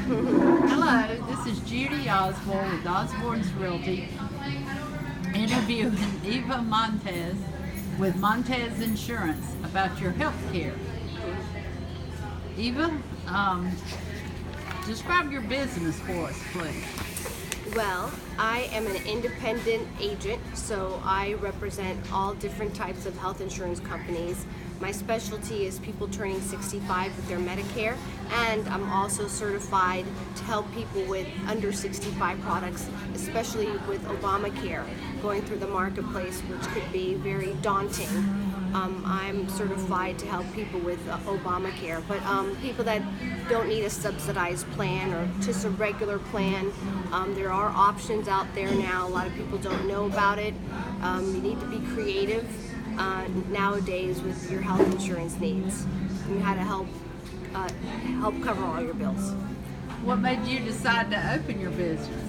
Hello, this is Judy Osborne with Osborne's Realty, interviewing Eva Montes with Montes Insurance about your health care. Eva, describe your business for us, please. Well, I am an independent agent, so I represent all different types of health insurance companies. My specialty is people turning 65 with their Medicare, and I'm also certified to help people with under 65 products, especially with Obamacare, going through the marketplace, which could be very daunting. I'm certified to help people with Obamacare, but people that don't need a subsidized plan or just a regular plan, there are options out there now. A lot of people don't know about it. You need to be creative nowadays with your health insurance needs and how to help cover all your bills. What made you decide to open your business?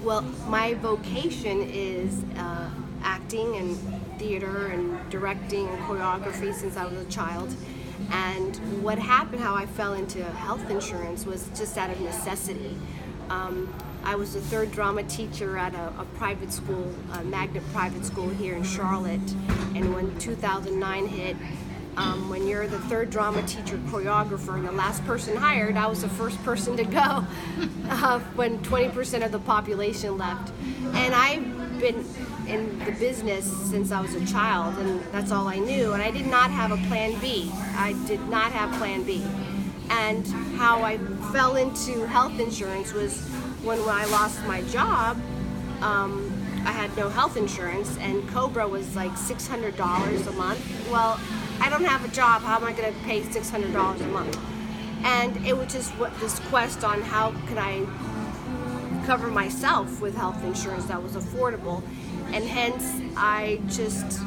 Well, my vocation is acting and theater and directing and choreography since I was a child. And what happened, how I fell into health insurance was just out of necessity. I was a third drama teacher at a private school, a magnet private school here in Charlotte. And when 2009 hit, when you're the third drama teacher choreographer and the last person hired, I was the first person to go when 20% of the population left. And I've been in the business since I was a child, and that's all I knew. And I did not have a plan B. I did not have plan B. And how I fell into health insurance was when I lost my job. I had no health insurance, and Cobra was like $600 a month. Well, I don't have a job. How am I going to pay $600 a month? And it was just this quest on how can I cover myself with health insurance that was affordable. And hence, I just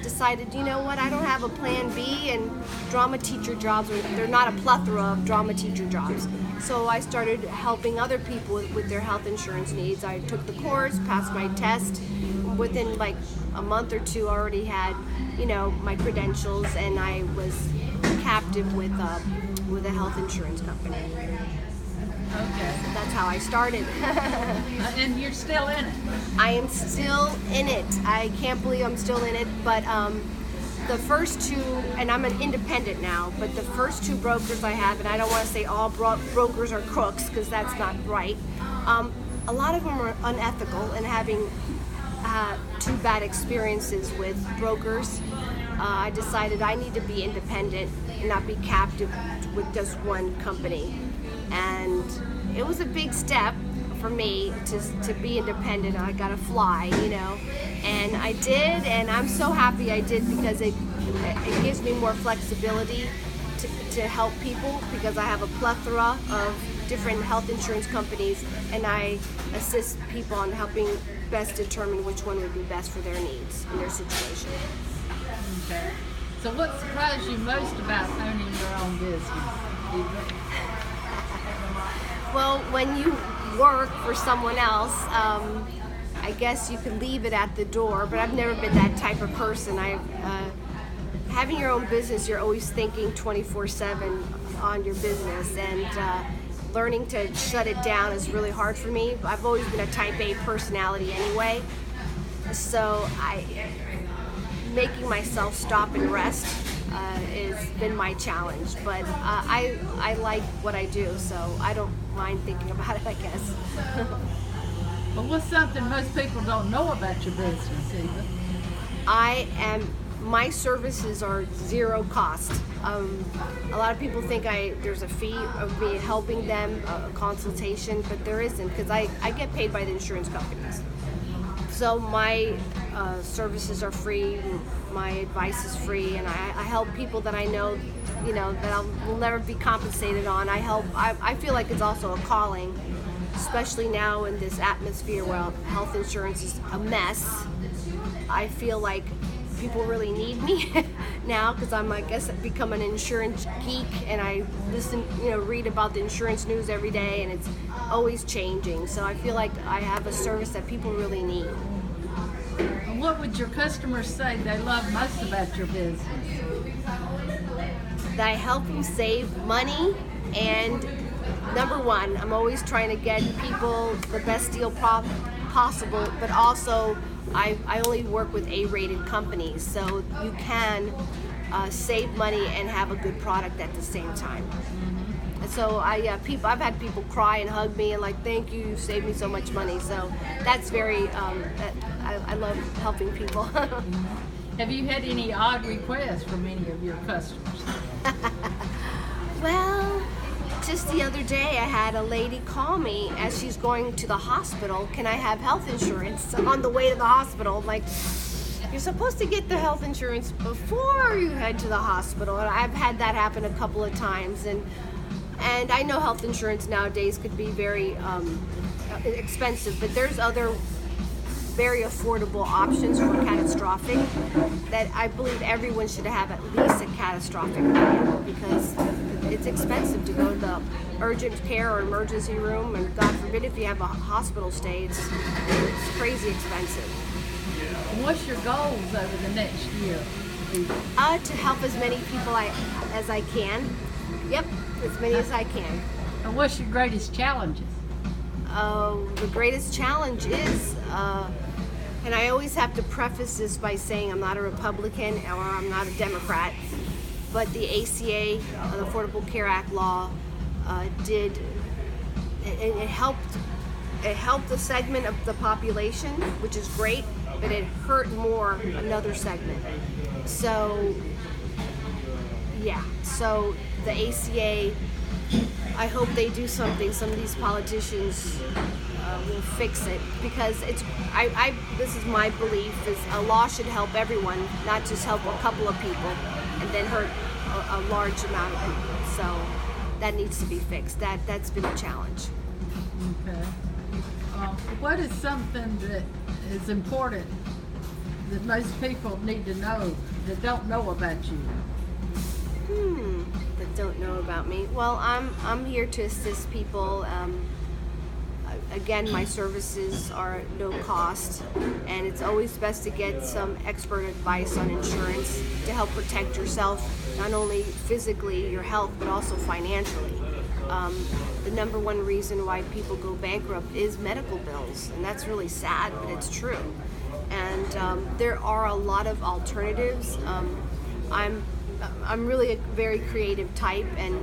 decided, you know what, I don't have a plan B, and drama teacher jobs, they're not a plethora of drama teacher jobs. So I started helping other people with their health insurance needs. I took the course, passed my test. Within like a month or two, I already had, my credentials, and I was captive with a health insurance company. Okay. So that's how I started. And you're still in it? I am still in it. I can't believe I'm still in it, but the first two, and I'm an independent now, but the first two brokers I have, and I don't want to say all brokers are crooks because that's not right, a lot of them are unethical and having two bad experiences with brokers. I decided I need to be independent and not be captive with just one company. And it was a big step for me to be independent. I gotta fly, and I did, and I'm so happy I did because it gives me more flexibility to help people, because I have a plethora of different health insurance companies, and I assist people on helping best determine which one would be best for their needs and their situation. Okay. So what surprised you most about owning your own business, Eva? Well, when you work for someone else, I guess you could leave it at the door, but I've never been that type of person. Having your own business, you're always thinking 24/7 on your business, and learning to shut it down is really hard for me. I've always been a type A personality anyway, so making myself stop and rest has been my challenge, but I like what I do, so I don't mind thinking about it, I guess. Well, what's something most people don't know about your business, Eva? My services are zero cost. A lot of people think there's a fee of me helping them, a consultation, but there isn't, because I get paid by the insurance companies. So my services are free, my advice is free, and I help people that I know, that I will never be compensated on. I feel like it's also a calling, especially now in this atmosphere where health insurance is a mess. I feel like people really need me now, because I guess I've become an insurance geek, and I read about the insurance news every day, and it's always changing. So I feel like I have a service that people really need. And what would your customers say they love most about your business? That I help them save money and number one, I'm always trying to get people the best deal possible, but also I only work with A-rated companies, so you can save money and have a good product at the same time. And so I've had people cry and hug me and like, thank you, you saved me so much money. So that's very, I love helping people. Have you had any odd requests from any of your customers? Well, just the other day I had a lady call me as she's going to the hospital. Can I have health insurance on the way to the hospital? I'm like, you're supposed to get the health insurance before you head to the hospital. And I've had that happen a couple of times. And I know health insurance nowadays could be very expensive, but there's other very affordable options for catastrophic that I believe everyone should have at least a catastrophic plan, because it's expensive to go to the urgent care or emergency room, and God forbid if you have a hospital stay, it's crazy expensive. What's your goals over the next year? To help as many people as I can. Yep, as many as I can. And what's your greatest challenges? The greatest challenge is, and I always have to preface this by saying I'm not a Republican or I'm not a Democrat, but the ACA, the Affordable Care Act law, it helped a segment of the population, which is great, but it hurt more another segment. So, yeah, so the ACA, I hope they do something. Some of these politicians will fix it, because this is my belief, is a law should help everyone, not just help a couple of people and then hurt a large amount of people. So that needs to be fixed. That's been a challenge. Okay. What is something that is important that most people need to know that don't know about you? That don't know about me. Well, I'm here to assist people. Again, my services are at no cost, and it's always best to get some expert advice on insurance to help protect yourself, not only physically, your health, but also financially. The number one reason why people go bankrupt is medical bills, and that's really sad, but it's true. And there are a lot of alternatives. I'm really a very creative type, and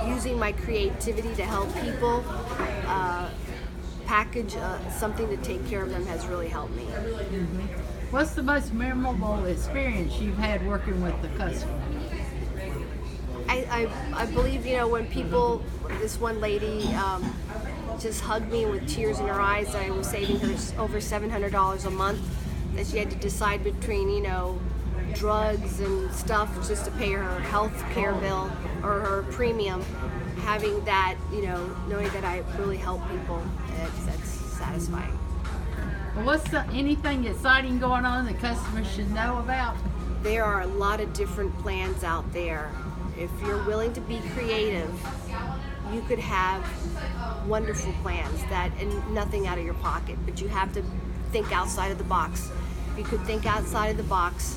using my creativity to help people package something to take care of them has really helped me. What's the most memorable experience you've had working with the customer? I believe, when people, this one lady just hugged me with tears in her eyes. I was saving her over $700 a month that she had to decide between, drugs and stuff just to pay her health care bill or her premium. Having that, knowing that I really help people, that's satisfying. Well, what's anything exciting going on that customers should know about? There are a lot of different plans out there. If you're willing to be creative, you could have wonderful plans and nothing out of your pocket, but you have to think outside of the box. If you could think outside of the box,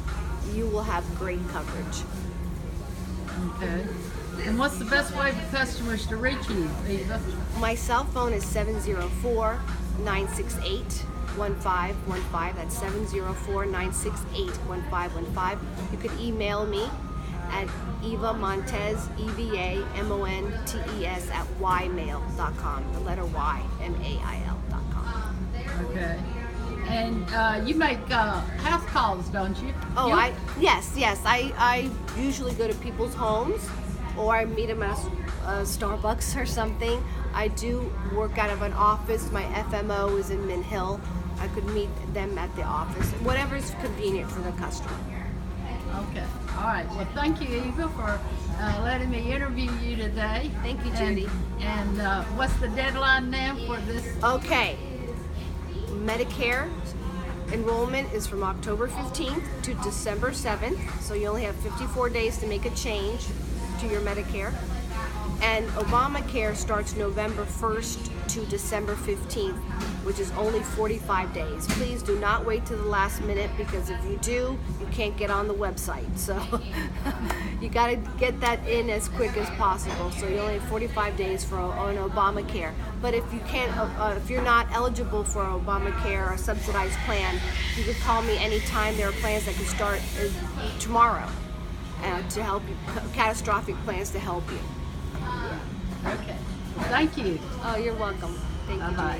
you will have great coverage. Okay. And what's the best way for customers to reach you, Eva? My cell phone is 704-968-1515. That's 704-968-1515. You could email me at Eva Montes, EVAMONTES @ymail.com. The letter Y, MAIL.com. Okay. And you make house calls, don't you? Oh, yes. I usually go to people's homes, or I meet them at a Starbucks or something. I do work out of an office. My FMO is in Min Hill. I could meet them at the office. Whatever's convenient for the customer. Okay. All right. Well, thank you, Eva, for letting me interview you today. Thank you, Judy. And what's the deadline now for this? Okay. Medicare enrollment is from October 15th to December 7th, so you only have 54 days to make a change to your Medicare. And Obamacare starts November 1st to December 15th, which is only 45 days. Please do not wait to the last minute, because if you do, you can't get on the website. So you got to get that in as quick as possible. So you only have 45 days for an Obamacare. But if you can't, if you're not eligible for Obamacare or a subsidized plan, you can call me anytime. There are plans that can start tomorrow to help you, catastrophic plans to help you. Okay. Thank you. Oh, you're welcome. Thank you. Bye-bye.